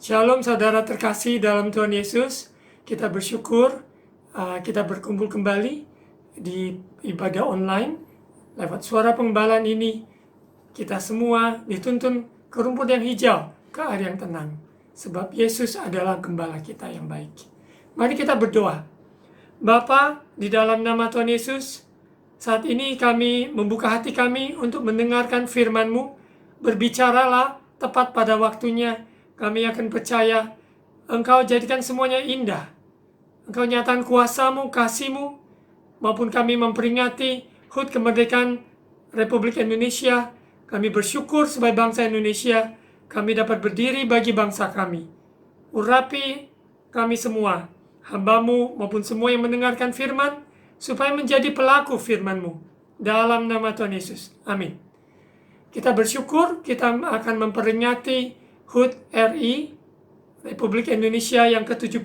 Shalom saudara terkasih dalam Tuhan Yesus. Kita bersyukur kita berkumpul kembali di ibadah online. Lewat suara penggembalaan ini, kita semua dituntun ke rumput yang hijau, ke air yang tenang. Sebab Yesus adalah gembala kita yang baik. Mari kita berdoa. Bapa, di dalam nama Tuhan Yesus, saat ini kami membuka hati kami untuk mendengarkan firman-Mu. Berbicaralah tepat pada waktunya. Kami akan percaya Engkau jadikan semuanya indah. Engkau nyatakan kuasa-Mu, kasih-Mu, maupun kami memperingati HUT kemerdekaan Republik Indonesia. Kami bersyukur sebagai bangsa Indonesia, kami dapat berdiri bagi bangsa kami. Urapi kami semua, hamba-Mu maupun semua yang mendengarkan firman, supaya menjadi pelaku firman-Mu. Dalam nama Tuhan Yesus. Amin. Kita bersyukur kita akan memperingati HUT RI Republik Indonesia yang ke-75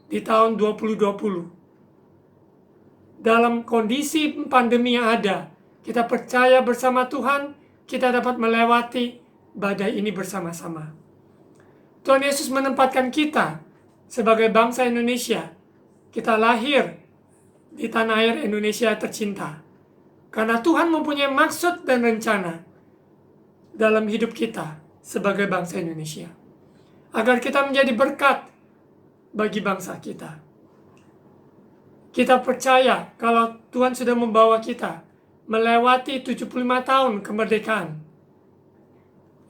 di tahun 2020. Dalam kondisi pandemi yang ada, kita percaya bersama Tuhan, kita dapat melewati badai ini bersama-sama. Tuhan Yesus menempatkan kita sebagai bangsa Indonesia. Kita lahir di tanah air Indonesia tercinta. Karena Tuhan mempunyai maksud dan rencana dalam hidup kita sebagai bangsa Indonesia. Agar kita menjadi berkat bagi bangsa kita. Kita percaya kalau Tuhan sudah membawa kita melewati 75 tahun kemerdekaan.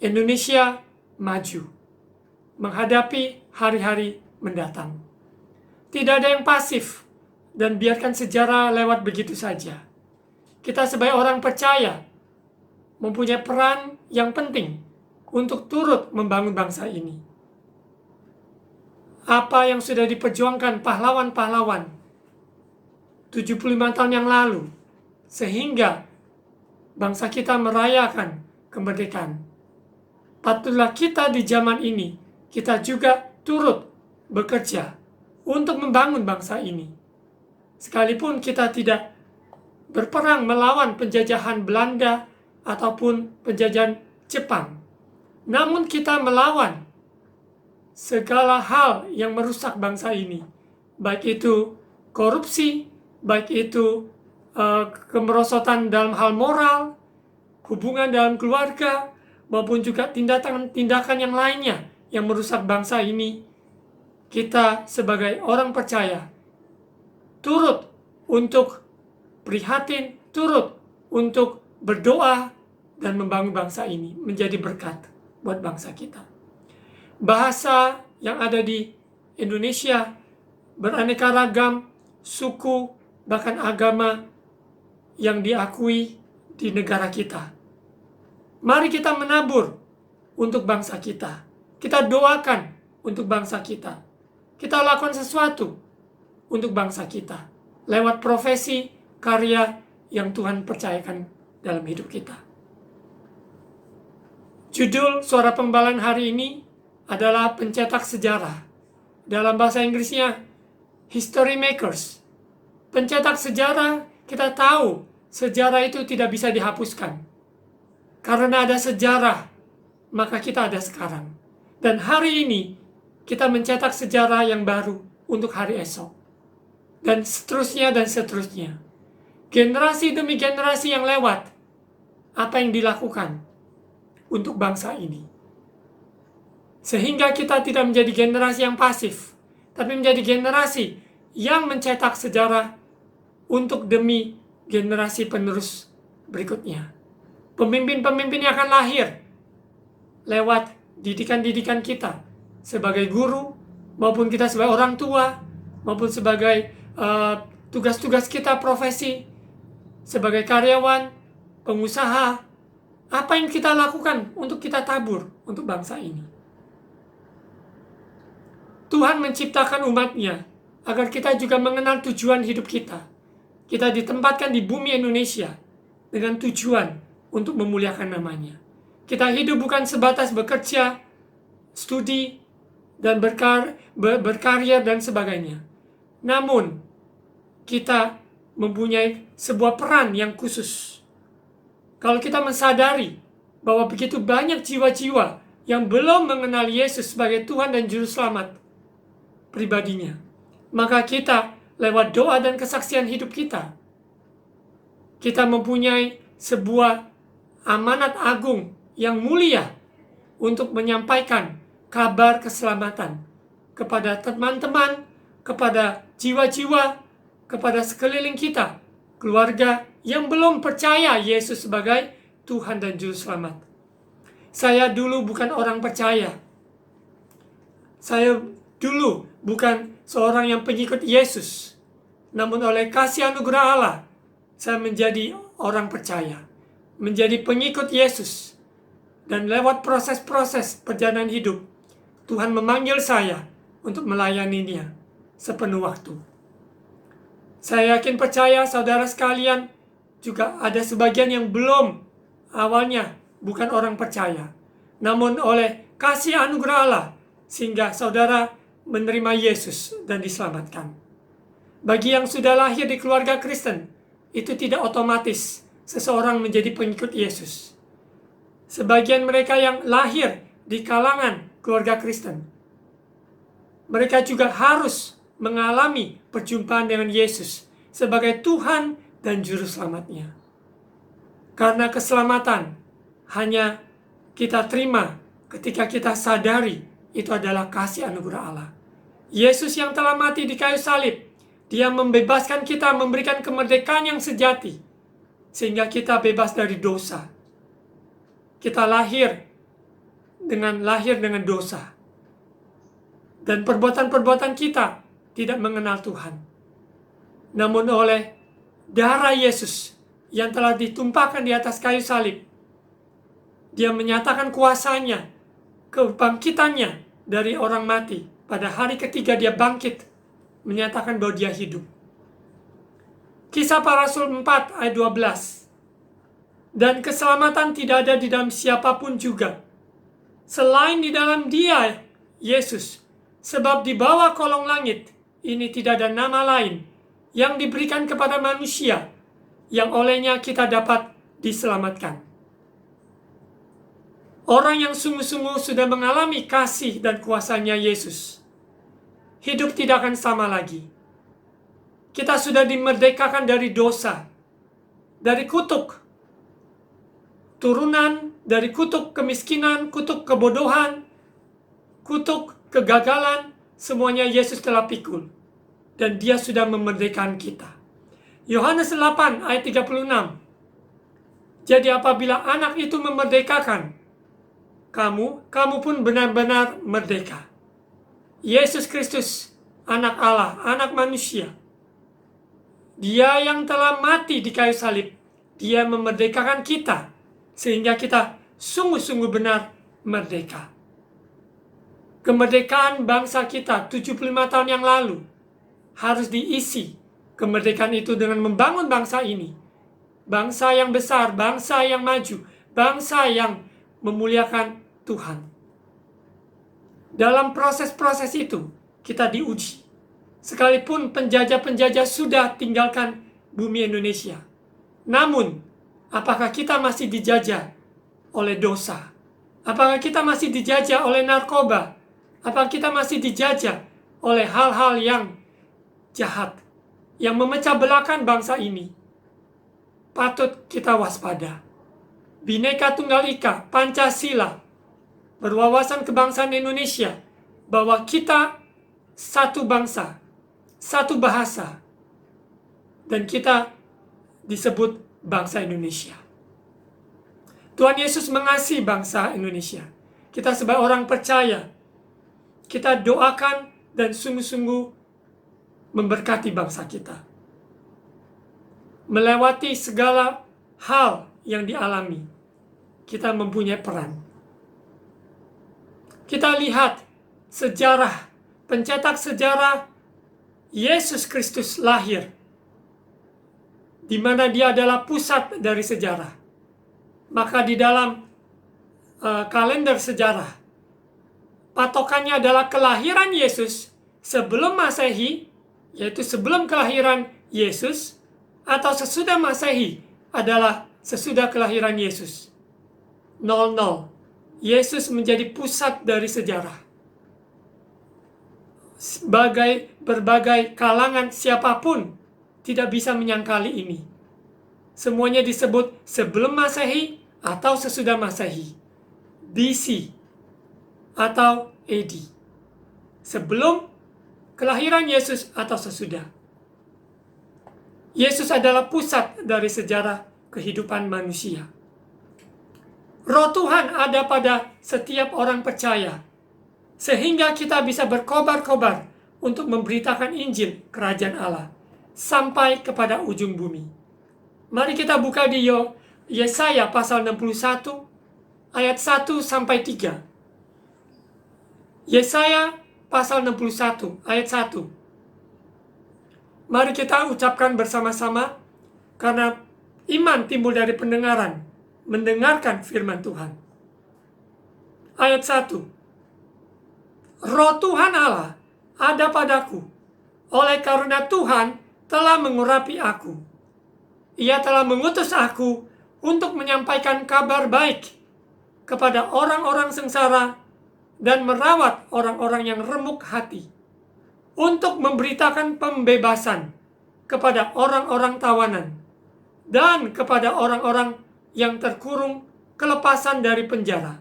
Indonesia maju menghadapi hari-hari mendatang. Tidak ada yang pasif dan biarkan sejarah lewat begitu saja. Kita sebagai orang percaya mempunyai peran yang penting untuk turut membangun bangsa ini. Apa yang sudah diperjuangkan pahlawan-pahlawan 75 tahun yang lalu, sehingga bangsa kita merayakan kemerdekaan. Patutlah kita di zaman ini, kita juga turut bekerja untuk membangun bangsa ini. Sekalipun kita tidak berperang melawan penjajahan Belanda ataupun penjajahan Jepang, namun kita melawan segala hal yang merusak bangsa ini, baik itu korupsi, baik itu kemerosotan dalam hal moral, hubungan dalam keluarga, maupun juga tindakan yang lainnya yang merusak bangsa ini. Kita sebagai orang percaya turut untuk prihatin, turut untuk berdoa dan membangun bangsa ini menjadi berkat buat bangsa kita. Bahasa yang ada di Indonesia beraneka ragam, suku, bahkan agama yang diakui di negara kita. Mari kita menabur untuk bangsa kita. Kita doakan untuk bangsa kita. Kita lakukan sesuatu untuk bangsa kita lewat profesi, karya yang Tuhan percayakan dalam hidup kita. Judul suara penggembalaan hari ini adalah pencetak sejarah. Dalam bahasa Inggrisnya, history makers. Pencetak sejarah, kita tahu sejarah itu tidak bisa dihapuskan. Karena ada sejarah, maka kita ada sekarang. Dan hari ini, kita mencetak sejarah yang baru untuk hari esok. Dan seterusnya dan seterusnya. Generasi demi generasi yang lewat, apa yang dilakukan untuk bangsa ini. Sehingga kita tidak menjadi generasi yang pasif, tapi menjadi generasi yang mencetak sejarah untuk demi generasi penerus berikutnya. Pemimpin-pemimpin yang akan lahir lewat didikan-didikan kita sebagai guru, maupun kita sebagai orang tua, maupun sebagai tugas-tugas kita profesi, sebagai karyawan, pengusaha. Apa yang kita lakukan untuk kita tabur untuk bangsa ini? Tuhan menciptakan umat-Nya agar kita juga mengenal tujuan hidup kita. Kita ditempatkan di bumi Indonesia dengan tujuan untuk memuliakan namanya. Kita hidup bukan sebatas bekerja, studi, dan berkarya dan sebagainya. Namun, kita mempunyai sebuah peran yang khusus. Kalau kita mensadari bahwa begitu banyak jiwa-jiwa yang belum mengenal Yesus sebagai Tuhan dan Juru Selamat pribadinya. Maka kita lewat doa dan kesaksian hidup kita mempunyai sebuah amanat agung yang mulia untuk menyampaikan kabar keselamatan kepada teman-teman, kepada jiwa-jiwa, kepada sekeliling kita, keluarga yang belum percaya Yesus sebagai Tuhan dan Juru Selamat. Saya dulu bukan orang percaya. Saya dulu bukan seorang yang pengikut Yesus. Namun oleh kasih anugerah Allah, saya menjadi orang percaya, menjadi pengikut Yesus. Dan lewat proses-proses perjalanan hidup, Tuhan memanggil saya untuk melayaninya sepenuh waktu. Saya yakin percaya saudara sekalian juga ada sebagian yang belum awalnya bukan orang percaya. Namun oleh kasih anugerah Allah, sehingga saudara menerima Yesus dan diselamatkan. Bagi yang sudah lahir di keluarga Kristen, itu tidak otomatis seseorang menjadi pengikut Yesus. Sebagian mereka yang lahir di kalangan keluarga Kristen, mereka juga harus mengalami perjumpaan dengan Yesus sebagai Tuhan dan Juru Selamatnya. Karena keselamatan hanya kita terima ketika kita sadari itu adalah kasih anugerah Allah. Yesus yang telah mati di kayu salib, Dia membebaskan kita, memberikan kemerdekaan yang sejati, sehingga kita bebas dari dosa. Kita lahir dengan dosa. Dan perbuatan-perbuatan kita tidak mengenal Tuhan. Namun oleh darah Yesus yang telah ditumpahkan di atas kayu salib, Dia menyatakan kuasanya, kebangkitannya dari orang mati. Pada hari ketiga Dia bangkit, menyatakan bahwa Dia hidup. Kisah Para Rasul 4 ayat 12. Dan keselamatan tidak ada di dalam siapapun juga, selain di dalam Dia, Yesus. Sebab di bawah kolong langit ini tidak ada nama lain yang diberikan kepada manusia yang olehnya kita dapat diselamatkan. Orang yang sungguh-sungguh sudah mengalami kasih dan kuasanya Yesus, hidup tidak akan sama lagi. Kita sudah dimerdekakan dari dosa, dari kutuk turunan, dari kutuk kemiskinan, kutuk kebodohan, kutuk kegagalan. Semuanya Yesus telah pikul, dan Dia sudah memerdekakan kita. Yohanes 8 ayat 36. Jadi apabila anak itu memerdekakan kamu pun benar-benar merdeka. Yesus Kristus, anak Allah, anak manusia, Dia yang telah mati di kayu salib, Dia memerdekakan kita, sehingga kita sungguh-sungguh benar merdeka. Kemerdekaan bangsa kita 75 tahun yang lalu harus diisi kemerdekaan itu dengan membangun bangsa ini. Bangsa yang besar, bangsa yang maju, bangsa yang memuliakan Tuhan. Dalam proses-proses itu kita diuji. Sekalipun penjajah-penjajah sudah tinggalkan bumi Indonesia, namun apakah kita masih dijajah oleh dosa? Apakah kita masih dijajah oleh narkoba? Apakah kita masih dijajah oleh hal-hal yang jahat, yang memecah belahkan bangsa ini? Patut kita waspada. Bhinneka Tunggal Ika, Pancasila, berwawasan kebangsaan Indonesia, bahwa kita satu bangsa, satu bahasa, dan kita disebut bangsa Indonesia. Tuhan Yesus mengasihi bangsa Indonesia. Kita sebagai orang percaya, kita doakan dan sungguh-sungguh memberkati bangsa kita. Melewati segala hal yang dialami, kita mempunyai peran. Kita lihat sejarah, pencetak sejarah Yesus Kristus lahir, di mana Dia adalah pusat dari sejarah. Maka di dalam kalender sejarah, patokannya adalah kelahiran Yesus sebelum Masehi, yaitu sebelum kelahiran Yesus, atau sesudah Masehi adalah sesudah kelahiran Yesus. 00 Yesus menjadi pusat dari sejarah. Berbagai kalangan siapapun tidak bisa menyangkali ini. Semuanya disebut sebelum Masehi atau sesudah Masehi, BC atau AD. Sebelum kelahiran Yesus atau sesudah. Yesus adalah pusat dari sejarah kehidupan manusia. Roh Tuhan ada pada setiap orang percaya, sehingga kita bisa berkobar-kobar untuk memberitakan Injil Kerajaan Allah sampai kepada ujung bumi. Mari kita buka di Yesaya pasal 61 ayat 1 sampai 3. Yesaya pasal 61 ayat 1. Mari kita ucapkan bersama-sama, karena iman timbul dari pendengaran, mendengarkan firman Tuhan. Ayat 1. Roh Tuhan Allah ada padaku, oleh karena Tuhan telah mengurapi aku. Ia telah mengutus aku untuk menyampaikan kabar baik kepada orang-orang sengsara dan merawat orang-orang yang remuk hati, untuk memberitakan pembebasan kepada orang-orang tawanan dan kepada orang-orang yang terkurung kelepasan dari penjara.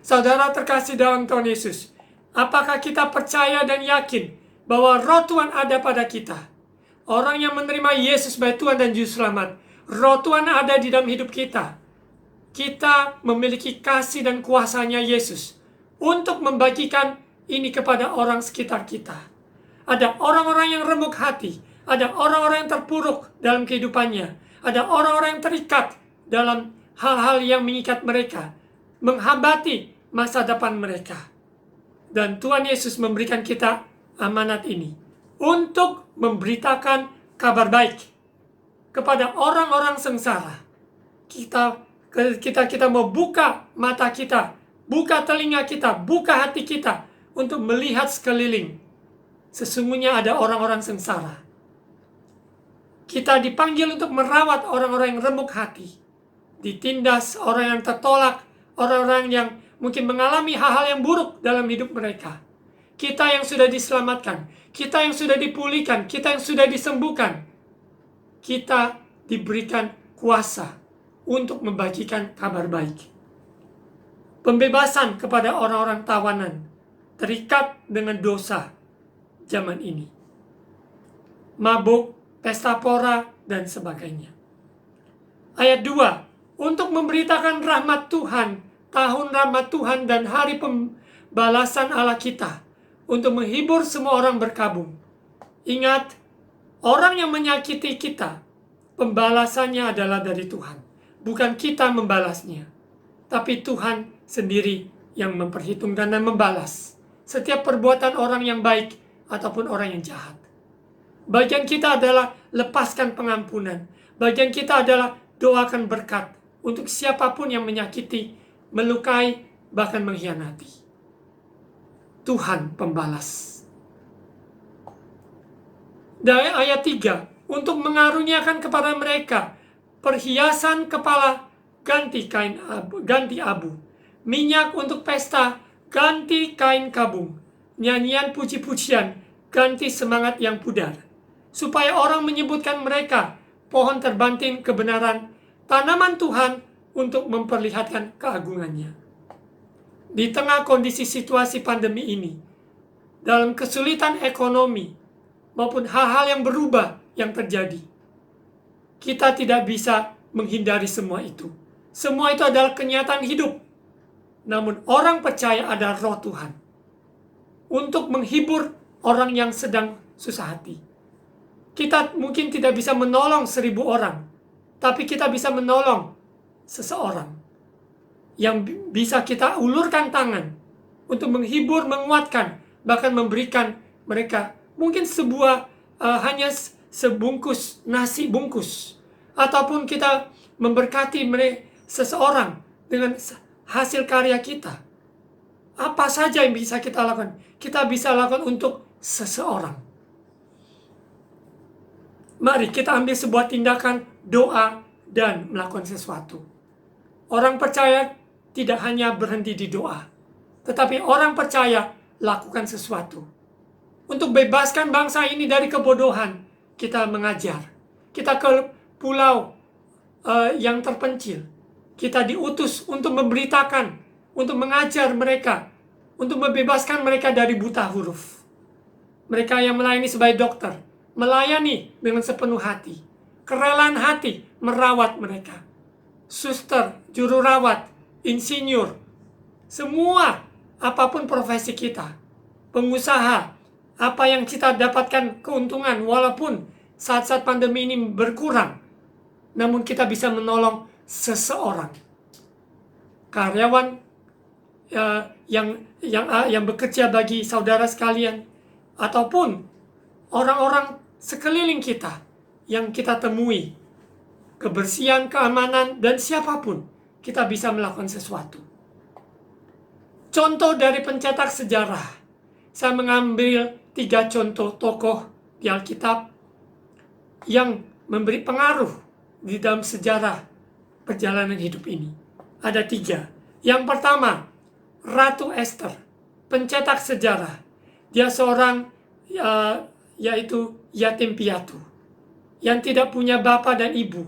Saudara terkasih dalam Tuhan Yesus, apakah kita percaya dan yakin bahwa Roh Tuhan ada pada kita? Orang yang menerima Yesus sebagai Tuhan dan Juru Selamat, Roh Tuhan ada di dalam hidup kita. Kita memiliki kasih dan kuasanya Yesus untuk membagikan ini kepada orang sekitar kita. Ada orang-orang yang remuk hati, ada orang-orang yang terpuruk dalam kehidupannya, ada orang-orang yang terikat dalam hal-hal yang mengikat mereka, menghambati masa depan mereka. Dan Tuhan Yesus memberikan kita amanat ini untuk memberitakan kabar baik kepada orang-orang sengsara. Kita mau buka mata kita, buka telinga kita, buka hati kita untuk melihat sekeliling. Sesungguhnya ada orang-orang sengsara. Kita dipanggil untuk merawat orang-orang yang remuk hati, ditindas orang yang tertolak, orang-orang yang mungkin mengalami hal-hal yang buruk dalam hidup mereka. Kita yang sudah diselamatkan, kita yang sudah dipulihkan, kita yang sudah disembuhkan, kita diberikan kuasa untuk membagikan kabar baik. Pembebasan kepada orang-orang tawanan, terikat dengan dosa zaman ini. Mabuk, pesta pora, dan sebagainya. Ayat 2. Untuk memberitakan rahmat Tuhan, tahun rahmat Tuhan dan hari pembalasan Allah kita, untuk menghibur semua orang berkabung. Ingat, orang yang menyakiti kita, pembalasannya adalah dari Tuhan. Bukan kita membalasnya, tapi Tuhan sendiri yang memperhitungkan dan membalas setiap perbuatan orang yang baik ataupun orang yang jahat. Bagian kita adalah lepaskan pengampunan. Bagian kita adalah doakan berkat untuk siapapun yang menyakiti, melukai, bahkan mengkhianati. Tuhan pembalas. Dari ayat 3, untuk mengaruniakan kepada mereka perhiasan kepala ganti abu, minyak untuk pesta ganti kain kabung, nyanyian puji-pujian ganti semangat yang pudar, supaya orang menyebutkan mereka pohon terbanting kebenaran, tanaman Tuhan untuk memperlihatkan keagungannya. Di tengah kondisi situasi pandemi ini, dalam kesulitan ekonomi maupun hal-hal yang berubah yang terjadi, kita tidak bisa menghindari semua itu. Semua itu adalah kenyataan hidup. Namun orang percaya ada Roh Tuhan untuk menghibur orang yang sedang susah hati. Kita mungkin tidak bisa menolong 1000 orang, tapi kita bisa menolong seseorang yang bisa kita ulurkan tangan untuk menghibur, menguatkan, bahkan memberikan mereka mungkin hanya sebungkus nasi bungkus, ataupun kita memberkati seseorang dengan hasil karya kita. Apa saja yang bisa kita lakukan, kita bisa lakukan untuk seseorang. Mari kita ambil sebuah tindakan doa dan melakukan sesuatu. Orang percaya tidak hanya berhenti di doa, tetapi orang percaya lakukan sesuatu. Untuk bebaskan bangsa ini dari kebodohan, kita mengajar. Kita ke pulau yang terpencil. Kita diutus untuk memberitakan, untuk mengajar mereka, untuk membebaskan mereka dari buta huruf. Mereka yang melayani sebagai dokter, melayani dengan sepenuh hati, kerelaan hati merawat mereka. Suster, juru rawat, insinyur, semua apapun profesi kita, pengusaha, apa yang kita dapatkan keuntungan walaupun saat-saat pandemi ini berkurang, namun kita bisa menolong seseorang. Karyawan yang bekerja bagi saudara sekalian, ataupun orang-orang sekeliling kita yang kita temui, kebersihan, keamanan, dan siapapun, kita bisa melakukan sesuatu. Contoh dari pencetak sejarah, saya mengambil 3 contoh tokoh di Alkitab yang memberi pengaruh di dalam sejarah perjalanan hidup ini. Ada 3. Yang pertama, Ratu Esther, pencetak sejarah. Dia seorang yaitu yatim piatu yang tidak punya bapak dan ibu.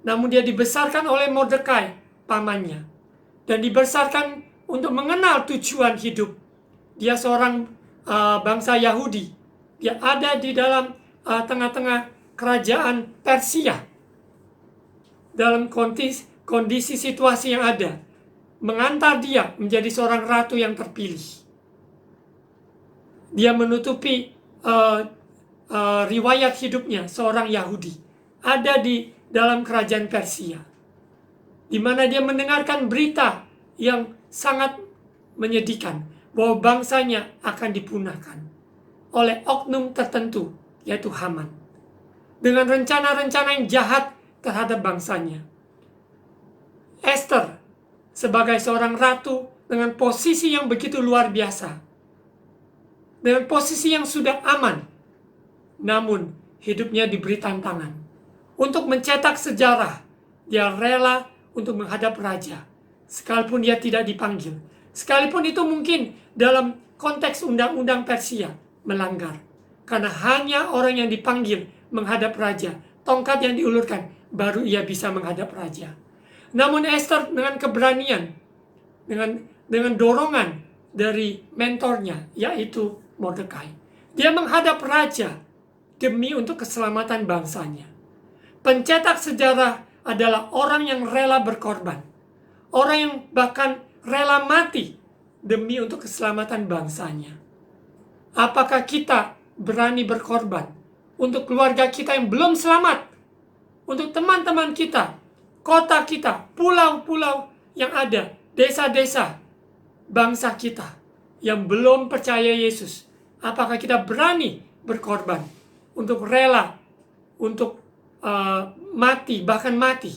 Namun dia dibesarkan oleh Mordekai, pamannya, dan dibesarkan untuk mengenal tujuan hidup. Dia seorang bangsa Yahudi. Dia ada di dalam tengah-tengah kerajaan Persia. Dalam kondisi situasi yang ada, mengantar dia menjadi seorang ratu yang terpilih. Dia menutupi riwayat hidupnya seorang Yahudi. Ada di dalam kerajaan Persia, di mana dia mendengarkan berita yang sangat menyedihkan, bahwa bangsanya akan dipunahkan oleh oknum tertentu, yaitu Haman, dengan rencana-rencana yang jahat terhadap bangsanya. Esther sebagai seorang ratu dengan posisi yang begitu luar biasa, dengan posisi yang sudah aman, namun hidupnya diberi tantangan untuk mencetak sejarah. Dia rela untuk menghadap raja, sekalipun dia tidak dipanggil, sekalipun itu mungkin dalam konteks undang-undang Persia melanggar, karena hanya orang yang dipanggil menghadap raja, tongkat yang diulurkan, baru ia bisa menghadap raja. Namun Esther dengan keberanian, dengan dorongan dari mentornya, yaitu Mordekai, dia menghadap raja demi untuk keselamatan bangsanya. Pencetak sejarah adalah orang yang rela berkorban, orang yang bahkan rela mati demi untuk keselamatan bangsanya. Apakah kita berani berkorban untuk keluarga kita yang belum selamat, untuk teman-teman kita, kota kita, pulau-pulau yang ada, desa-desa, bangsa kita yang belum percaya Yesus? Apakah kita berani berkorban untuk rela, untuk mati, bahkan mati,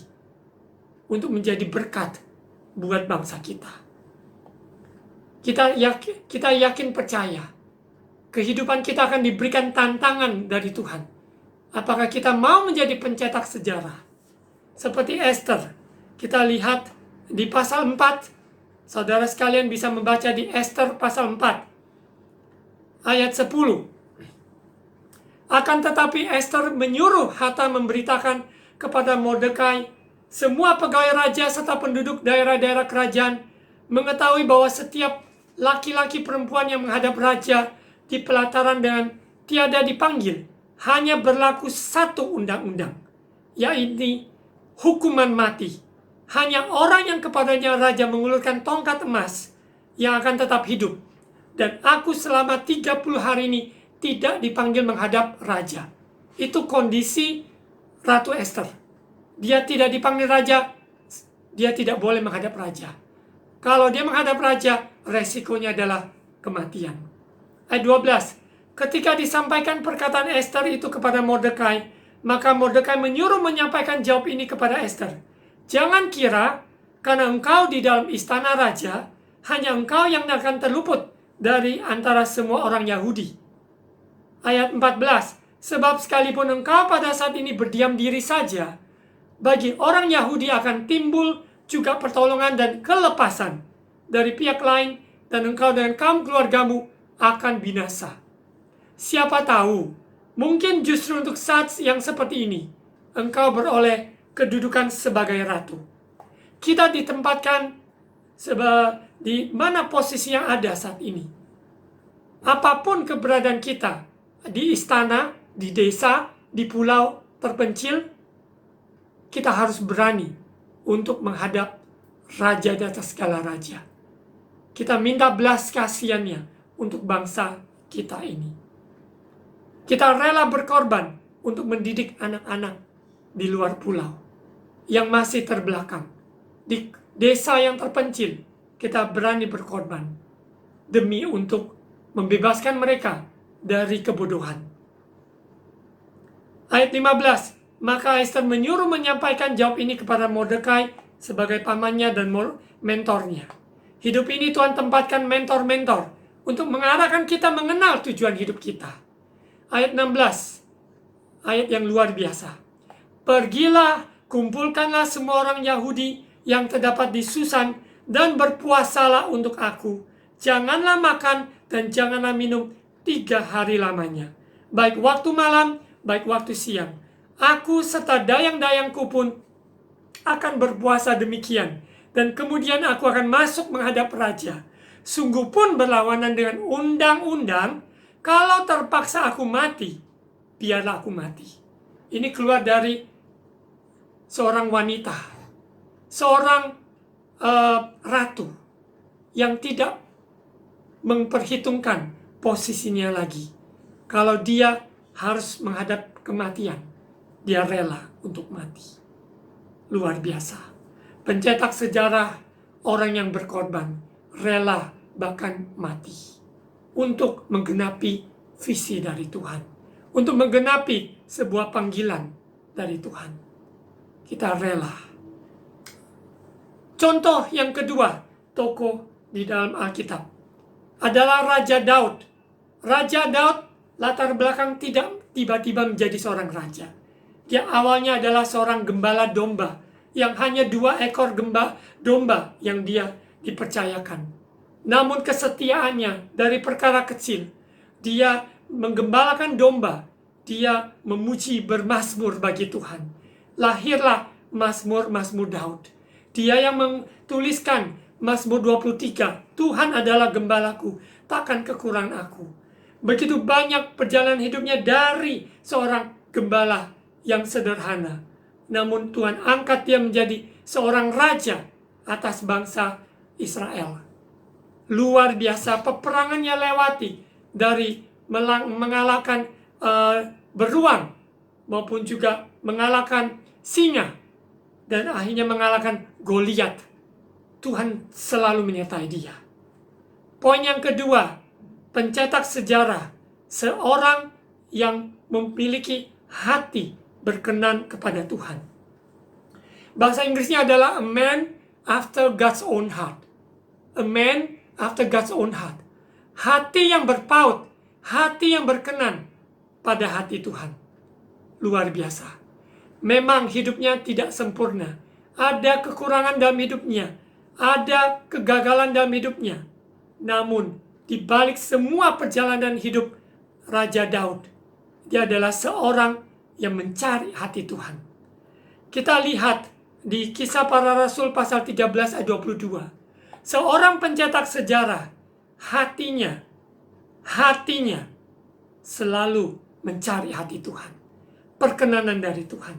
untuk menjadi berkat buat bangsa kita? Kita yakin percaya kehidupan kita akan diberikan tantangan dari Tuhan. Apakah kita mau menjadi pencetak sejarah seperti Esther? Kita lihat di pasal 4. Saudara sekalian bisa membaca di Esther pasal 4 ayat 10. Akan tetapi Esther menyuruh Hatam memberitakan kepada Mordekai, semua pegawai raja serta penduduk daerah-daerah kerajaan mengetahui bahwa setiap laki-laki perempuan yang menghadap raja di pelataran dengan tiada dipanggil, hanya berlaku satu undang-undang, yaitu hukuman mati. Hanya orang yang kepadanya raja mengulurkan tongkat emas yang akan tetap hidup. Dan aku selama 30 hari ini tidak dipanggil menghadap raja. Itu kondisi Ratu Esther. Dia tidak dipanggil raja, dia tidak boleh menghadap raja. Kalau dia menghadap raja, resikonya adalah kematian. Ayat 12. Ketika disampaikan perkataan Esther itu kepada Mordekai, maka Mordekai menyuruh menyampaikan jawab ini kepada Esther. Jangan kira karena engkau di dalam istana raja, hanya engkau yang akan terluput dari antara semua orang Yahudi. Ayat 14. Sebab sekalipun engkau pada saat ini berdiam diri saja, bagi orang Yahudi akan timbul juga pertolongan dan kelepasan dari pihak lain, dan engkau dan kaum keluargamu akan binasa. Siapa tahu, mungkin justru untuk saat yang seperti ini, engkau beroleh kedudukan sebagai ratu. Kita ditempatkan di mana posisi yang ada saat ini. Apapun keberadaan kita, di istana, di desa, di pulau terpencil, kita harus berani untuk menghadap Raja di atas segala raja. Kita minta belas kasihannya untuk bangsa kita ini. Kita rela berkorban untuk mendidik anak-anak di luar pulau yang masih terbelakang. Di desa yang terpencil, kita berani berkorban demi untuk membebaskan mereka dari kebodohan. Ayat 15, maka Ester menyuruh menyampaikan jawab ini kepada Mordekai sebagai pamannya dan mentornya. Hidup ini Tuhan tempatkan mentor-mentor untuk mengarahkan kita mengenal tujuan hidup kita. Ayat 16, ayat yang luar biasa. Pergilah, kumpulkanlah semua orang Yahudi yang terdapat di Susan dan berpuasalah untuk aku. Janganlah makan dan janganlah minum 3 hari lamanya. Baik waktu malam, baik waktu siang. Aku serta dayang-dayangku pun akan berpuasa demikian. Dan kemudian aku akan masuk menghadap raja. Sungguh pun berlawanan dengan undang-undang. Kalau terpaksa aku mati, biarlah aku mati. Ini keluar dari seorang wanita, seorang ratu yang tidak memperhitungkan posisinya lagi. Kalau dia harus menghadap kematian, dia rela untuk mati. Luar biasa. Pencetak sejarah, orang yang berkorban, rela bahkan mati untuk menggenapi visi dari Tuhan, untuk menggenapi sebuah panggilan dari Tuhan. Kita rela. Contoh yang kedua, tokoh di dalam Alkitab adalah Raja Daud. Raja Daud latar belakang tidak tiba-tiba menjadi seorang raja. Dia awalnya adalah seorang gembala domba yang hanya 2 ekor domba yang dia dipercayakan. Namun kesetiaannya dari perkara kecil, dia menggembalakan domba, dia memuji bermazmur bagi Tuhan. Lahirlah Mazmur Daud. Dia yang menuliskan Mazmur 23, Tuhan adalah gembalaku, takkan kekurangan aku. Begitu banyak perjalanan hidupnya dari seorang gembala yang sederhana. Namun Tuhan angkat dia menjadi seorang raja atas bangsa Israel. Luar biasa peperangannya lewati dari mengalahkan beruang maupun juga mengalahkan singa dan akhirnya mengalahkan Goliat. Tuhan selalu menyertai dia. Poin yang kedua, pencetak sejarah, seorang yang memiliki hati berkenan kepada Tuhan. Bahasa Inggrisnya adalah a man after God's own heart. A man after God's own heart. Hati yang berpaut, hati yang berkenan pada hati Tuhan. Luar biasa. Memang hidupnya tidak sempurna. Ada kekurangan dalam hidupnya. Ada kegagalan dalam hidupnya. Namun, di balik semua perjalanan hidup Raja Daud, dia adalah seorang yang mencari hati Tuhan. Kita lihat di Kisah Para Rasul pasal 13 ayat 22. Seorang pencetak sejarah, hatinya selalu mencari hati Tuhan. Perkenanan dari Tuhan.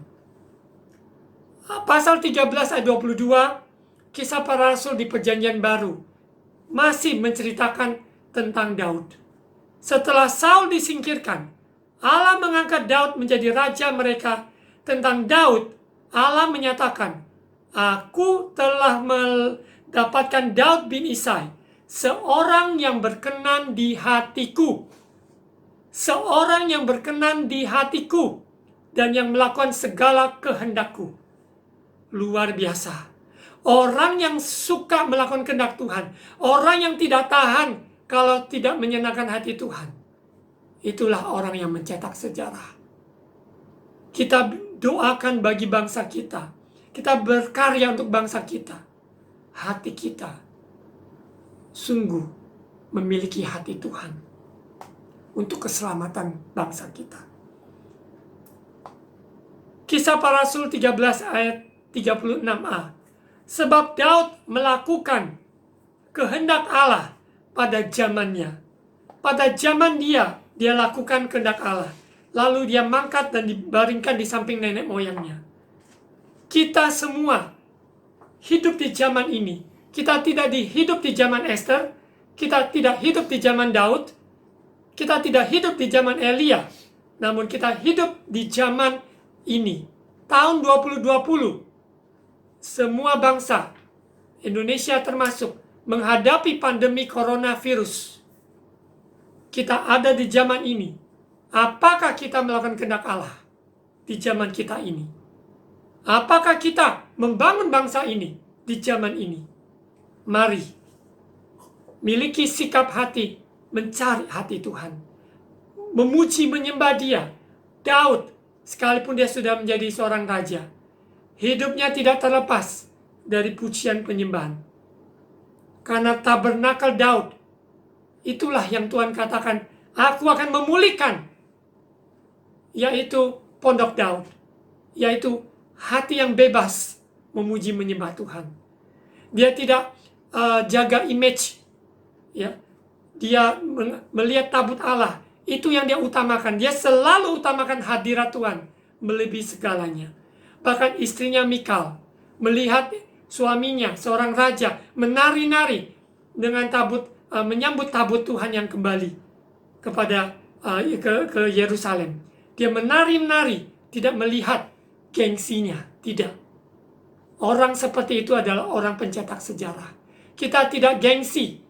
Pasal 13 ayat 22, Kisah Para Rasul di Perjanjian Baru masih menceritakan tentang Daud. Setelah Saul disingkirkan, Allah mengangkat Daud menjadi raja mereka. Tentang Daud, Allah menyatakan, aku telah mendapatkan Daud bin Isai, seorang yang berkenan di hatiku. Seorang yang berkenan di hatiku dan yang melakukan segala kehendakku. Luar biasa. Orang yang suka melakukan kehendak Tuhan, orang yang tidak tahan kalau tidak menyenangkan hati Tuhan, itulah orang yang mencetak sejarah. Kita doakan bagi bangsa kita. kita berkarya untuk bangsa kita, hati kita sungguh memiliki hati Tuhan untuk keselamatan bangsa kita. Kisah Para Rasul 13 ayat 36a. Sebab Daud melakukan kehendak Allah pada zamannya. Pada zaman dia lakukan kehendak Allah. Lalu dia mangkat dan dibaringkan di samping nenek moyangnya. Kita semua hidup di zaman ini. Kita tidak hidup di zaman Esther. Kita tidak hidup di zaman Daud. Kita tidak hidup di zaman Elia. Namun kita hidup di zaman ini. Tahun 2020. Semua bangsa, Indonesia termasuk, menghadapi pandemi coronavirus. Kita ada di zaman ini. Apakah kita melakukan kehendak Allah di zaman kita ini? Apakah kita membangun bangsa ini di zaman ini? Mari miliki sikap hati mencari hati Tuhan, memuji menyembah Dia. Daud, sekalipun dia sudah menjadi seorang raja, hidupnya tidak terlepas dari pujian penyembahan. Karena tabernakel Daud, itulah yang Tuhan katakan, aku akan memulihkan, yaitu pondok Daud, yaitu hati yang bebas memuji menyembah Tuhan. Dia tidak jaga image, ya. Dia melihat tabut Allah, itu yang dia utamakan. Dia selalu utamakan hadirat Tuhan melebihi segalanya. Bahkan istrinya Mikal melihat suaminya, seorang raja, menari-nari dengan menyambut tabut Tuhan yang kembali kepada ke Yerusalem. Dia menari-nari, tidak melihat gengsinya, tidak. Orang seperti itu adalah orang pencetak sejarah. Kita tidak gengsi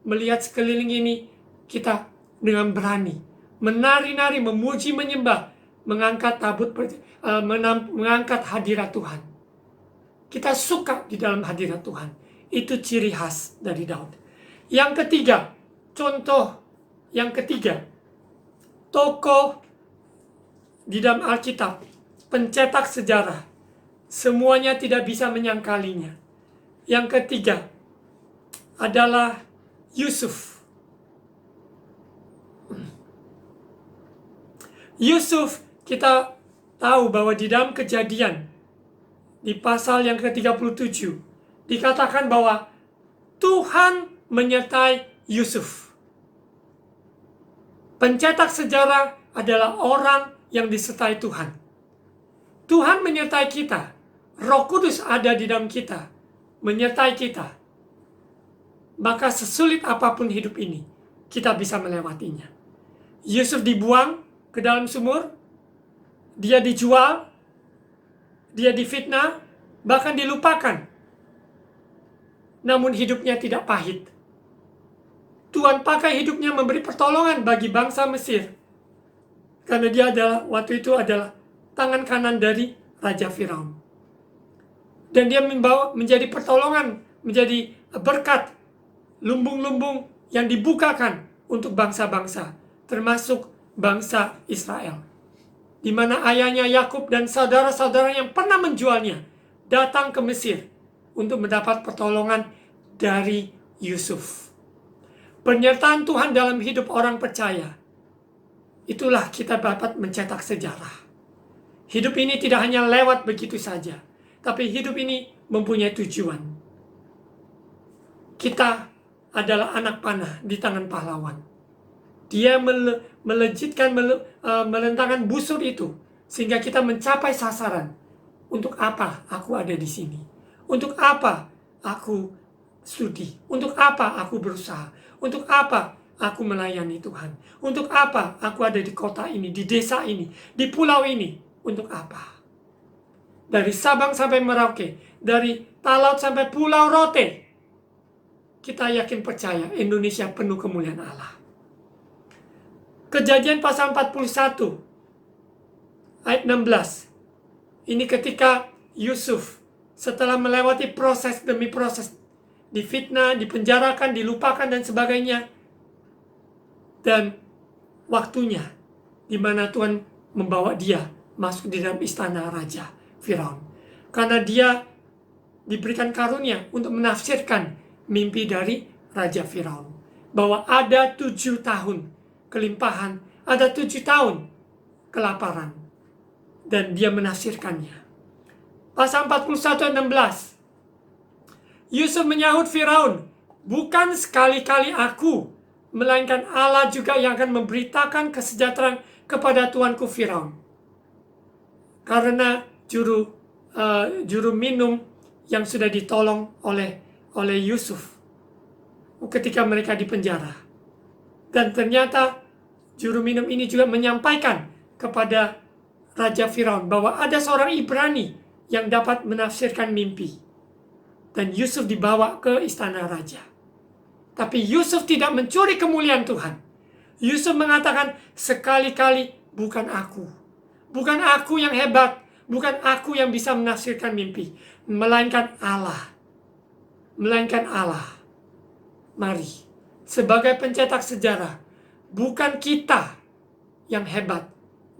melihat sekeliling ini, kita dengan berani menari-nari, memuji, menyembah, mengangkat mengangkat hadirat Tuhan. Kita suka di dalam hadirat Tuhan. Itu ciri khas dari Daud. Yang ketiga, contoh yang ketiga, tokoh di dalam Alkitab, pencetak sejarah, semuanya tidak bisa menyangkalinya. Yang ketiga adalah Yusuf. Yusuf, kita tahu bahwa di dalam Kejadian, di pasal yang ke-37, dikatakan bahwa Tuhan menyertai Yusuf. Pencetak sejarah adalah orang yang disertai Tuhan. Tuhan menyertai kita. Roh Kudus ada di dalam kita, menyertai kita. Maka sesulit apapun hidup ini, kita bisa melewatinya. Yusuf dibuang ke dalam sumur, dia dijual, dia difitnah, bahkan dilupakan. Namun hidupnya tidak pahit. Tuhan pakai hidupnya memberi pertolongan bagi bangsa Mesir. Karena dia waktu itu adalah tangan kanan dari Raja Firaun. Dan dia menjadi pertolongan, menjadi berkat, lumbung-lumbung yang dibukakan untuk bangsa-bangsa, termasuk bangsa Israel. Di mana ayahnya Yakub dan saudara-saudara yang pernah menjualnya datang ke Mesir untuk mendapat pertolongan dari Yusuf. Penyertaan Tuhan dalam hidup orang percaya, itulah kita dapat mencetak sejarah. Hidup ini tidak hanya lewat begitu saja, tapi hidup ini mempunyai tujuan. Kita adalah anak panah di tangan pahlawan. Dia melejitkan, melentangkan busur itu, sehingga kita mencapai sasaran. Untuk apa aku ada di sini? Untuk apa aku studi? Untuk apa aku berusaha? Untuk apa aku melayani Tuhan? Untuk apa aku ada di kota ini, di desa ini, di pulau ini? Untuk apa? Dari Sabang sampai Merauke, dari Talaut sampai Pulau Rote, kita yakin percaya Indonesia penuh kemuliaan Allah. Kejadian pasal 41 ayat 16. Ini ketika Yusuf setelah melewati proses demi proses, difitnah, dipenjarakan, dilupakan dan sebagainya. Dan waktunya di mana Tuhan membawa dia masuk di dalam istana Raja Firaun. karena dia diberikan karunia untuk menafsirkan mimpi dari Raja Firaun. Bahwa ada 7 tahun kelimpahan, ada 7 tahun kelaparan. Dan dia menafsirkannya. Pasal 41 ayat 16. Yusuf menyahut Firaun, bukan sekali-kali aku, melainkan Allah juga yang akan memberitakan kesejahteraan kepada tuanku Firaun. Karena juru minum yang sudah ditolong oleh Yusuf ketika mereka di penjara. Dan ternyata juru minum ini juga menyampaikan kepada Raja Firaun bahwa ada seorang Ibrani yang dapat menafsirkan mimpi. Dan Yusuf dibawa ke istana raja. Tapi Yusuf tidak mencuri kemuliaan Tuhan. Yusuf mengatakan, sekali-kali bukan aku. Bukan aku yang hebat. Bukan aku yang bisa menafsirkan mimpi. Melainkan Allah. Melainkan Allah. Mari, sebagai pencetak sejarah, bukan kita yang hebat.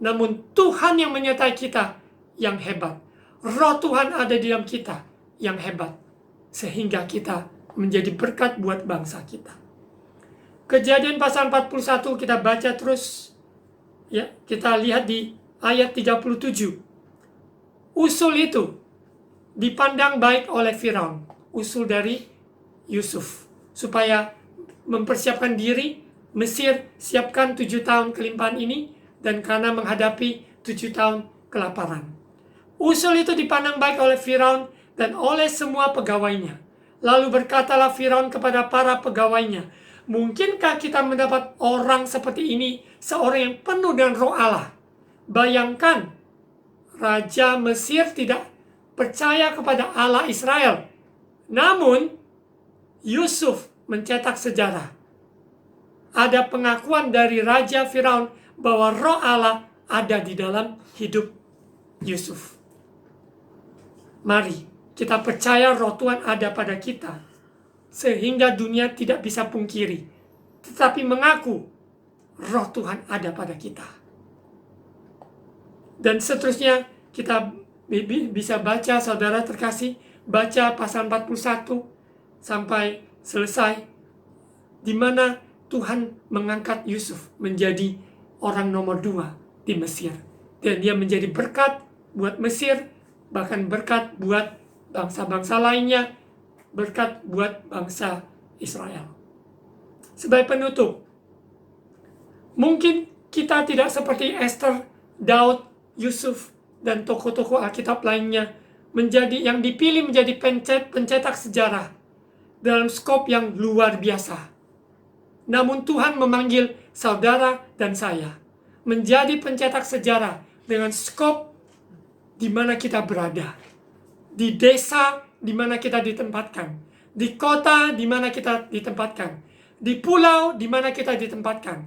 Namun Tuhan yang menyertai kita yang hebat. Roh Tuhan ada di dalam kita yang hebat. Sehingga kita menjadi berkat buat bangsa kita. Kejadian pasal 41 kita baca terus. Ya, kita lihat di ayat 37. Usul itu dipandang baik oleh Firaun. Usul dari Yusuf. Supaya mempersiapkan diri, Mesir siapkan 7 tahun kelimpahan ini. Dan karena menghadapi 7 tahun kelaparan. Usul itu dipandang baik oleh Firaun dan oleh semua pegawainya. Lalu berkatalah Firaun kepada para pegawainya, mungkinkah kita mendapat orang seperti ini, seorang yang penuh dengan roh Allah? Bayangkan, Raja Mesir tidak percaya kepada Allah Israel. Namun, Yusuf mencetak sejarah. Ada pengakuan dari Raja Firaun bahwa roh Allah ada di dalam hidup Yusuf. Mari kita percaya roh Tuhan ada pada kita. Sehingga dunia tidak bisa pungkiri. Tetapi mengaku roh Tuhan ada pada kita. Dan seterusnya kita bisa baca, saudara terkasih, baca pasal 41 sampai selesai. Di mana Tuhan mengangkat Yusuf menjadi orang nomor 2 di Mesir. Dan dia menjadi berkat buat Mesir, bahkan berkat buat bangsa-bangsa lainnya, berkat buat bangsa Israel. Sebagai penutup, mungkin kita tidak seperti Esther, Daud, Yusuf, dan tokoh-tokoh Alkitab lainnya yang dipilih menjadi pencetak sejarah dalam skop yang luar biasa. Namun Tuhan memanggil saudara dan saya menjadi pencetak sejarah dengan skop di mana kita berada. Di desa di mana kita ditempatkan. Di kota di mana kita ditempatkan. Di pulau di mana kita ditempatkan.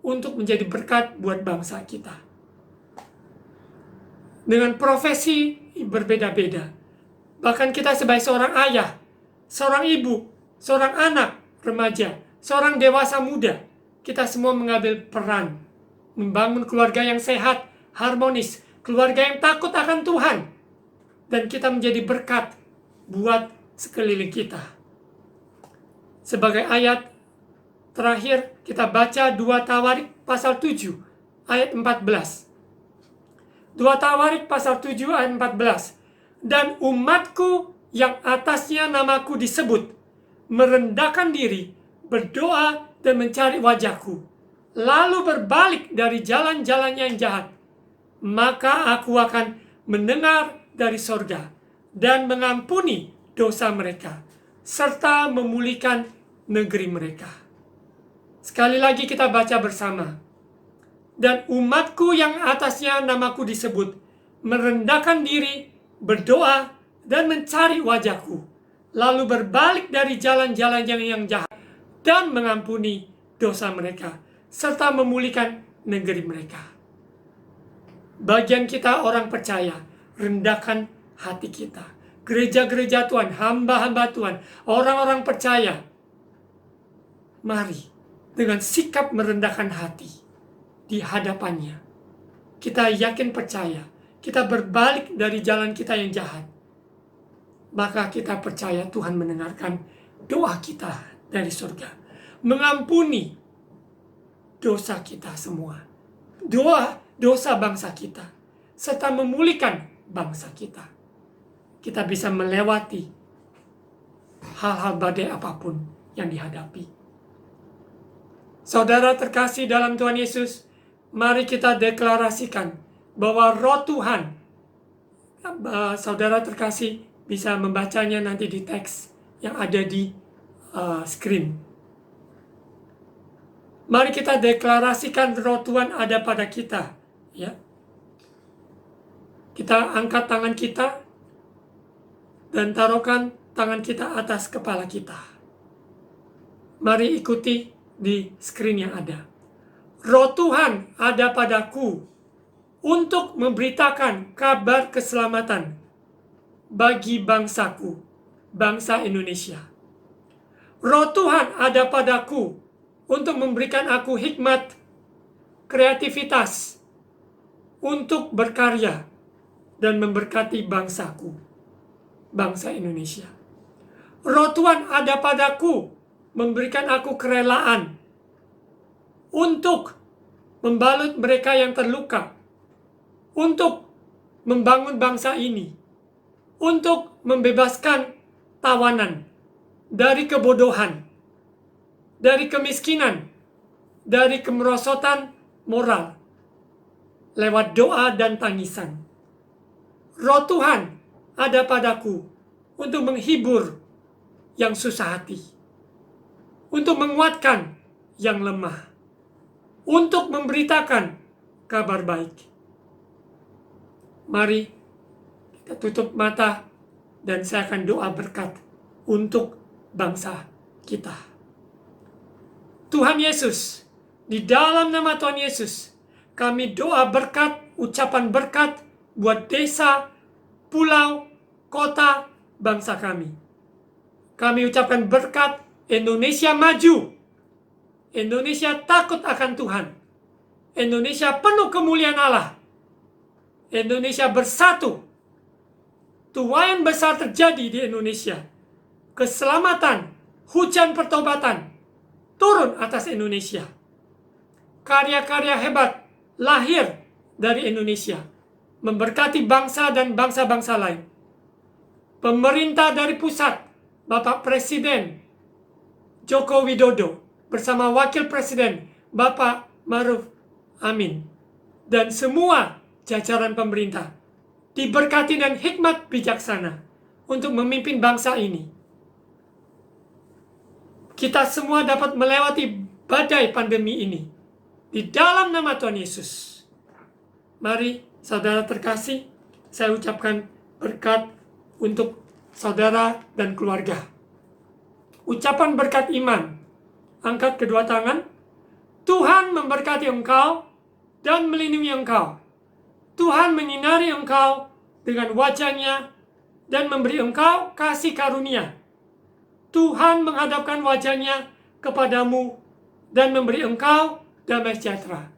Untuk menjadi berkat buat bangsa kita. Dengan profesi berbeda-beda. Bahkan kita sebagai seorang ayah, seorang ibu, seorang anak, remaja, seorang dewasa muda. Kita semua mengambil peran. Membangun keluarga yang sehat, harmonis. Keluarga yang takut akan Tuhan. Dan kita menjadi berkat buat sekeliling kita. Sebagai ayat terakhir, kita baca 2 Tawarik pasal 7 ayat 14. 2 Tawarik pasal 7 ayat 14. Dan umatku yang atasnya namaku disebut, merendahkan diri, berdoa dan mencari wajahku, lalu berbalik dari jalan-jalannya yang jahat, maka aku akan mendengar dari sorga dan mengampuni dosa mereka, serta memulihkan negeri mereka. Sekali lagi kita baca bersama. Dan umatku yang atasnya namaku disebut, merendahkan diri, berdoa, dan mencari wajahku, lalu berbalik dari jalan-jalan yang jahat, dan mengampuni dosa mereka, serta memulihkan negeri mereka. Bagian kita orang percaya, rendahkan hati kita. Gereja-gereja Tuhan, hamba-hamba Tuhan, orang-orang percaya, mari dengan sikap merendahkan hati di hadapannya. Kita yakin percaya, kita berbalik dari jalan kita yang jahat. maka kita percaya Tuhan mendengarkan doa kita dari surga. Mengampuni dosa kita semua. Dosa bangsa kita. Serta memulihkan bangsa kita. Kita bisa melewati hal-hal badai apapun yang dihadapi. Saudara terkasih dalam Tuhan Yesus, mari kita deklarasikan bahwa Roh Tuhan, saudara terkasih bisa membacanya nanti di teks yang ada di screen. Mari kita deklarasikan Roh Tuhan ada pada kita, ya. Kita angkat tangan kita dan taruhkan tangan kita atas kepala kita. Mari ikuti di screen yang ada. Roh Tuhan ada padaku untuk memberitakan kabar keselamatan bagi bangsaku, bangsa Indonesia. Roh Tuhan ada padaku untuk memberikan aku hikmat, kreativitas untuk berkarya dan memberkati bangsaku, bangsa Indonesia. Roh Tuhan ada padaku memberikan aku kerelaan untuk membalut mereka yang terluka, untuk membangun bangsa ini, untuk membebaskan tawanan dari kebodohan, dari kemiskinan, dari kemerosotan moral, lewat doa dan tangisan. Roh Tuhan ada padaku untuk menghibur yang susah hati, untuk menguatkan yang lemah, untuk memberitakan kabar baik. Mari kita tutup mata dan saya akan doa berkat untuk bangsa kita. Tuhan Yesus, di dalam nama Tuhan Yesus, kami doa berkat, ucapan berkat buat desa, pulau, kota, bangsa kami. Kami ucapkan berkat Indonesia maju. Indonesia takut akan Tuhan. Indonesia penuh kemuliaan Allah. Indonesia bersatu. Tuaian besar terjadi di Indonesia. Keselamatan, hujan pertobatan turun atas Indonesia. Karya-karya hebat lahir dari Indonesia, memberkati bangsa dan bangsa-bangsa lain. Pemerintah dari pusat, Bapak Presiden Joko Widodo bersama Wakil Presiden Bapak Ma'ruf Amin dan semua jajaran pemerintah diberkati dan hikmat bijaksana untuk memimpin bangsa ini. Kita semua dapat melewati badai pandemi ini di dalam nama Tuhan Yesus. Mari saudara terkasih, saya ucapkan berkat untuk saudara dan keluarga. Ucapan berkat iman. Angkat kedua tangan. Tuhan memberkati engkau dan melindungi engkau. Tuhan menyinari engkau dengan wajah-Nya dan memberi engkau kasih karunia. Tuhan menghadapkan wajah-Nya kepadamu dan memberi engkau damai sejahtera.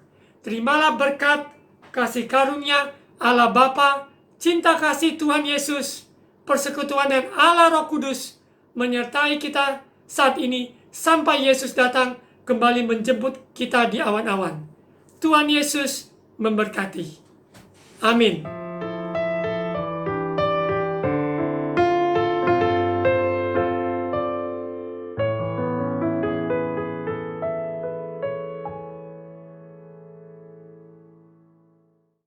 Terimalah berkat, kasih karunia Allah Bapa, cinta kasih Tuhan Yesus, persekutuan dan Allah Roh Kudus menyertai kita saat ini sampai Yesus datang kembali menjemput kita di awan-awan. Tuhan Yesus memberkati. Amin.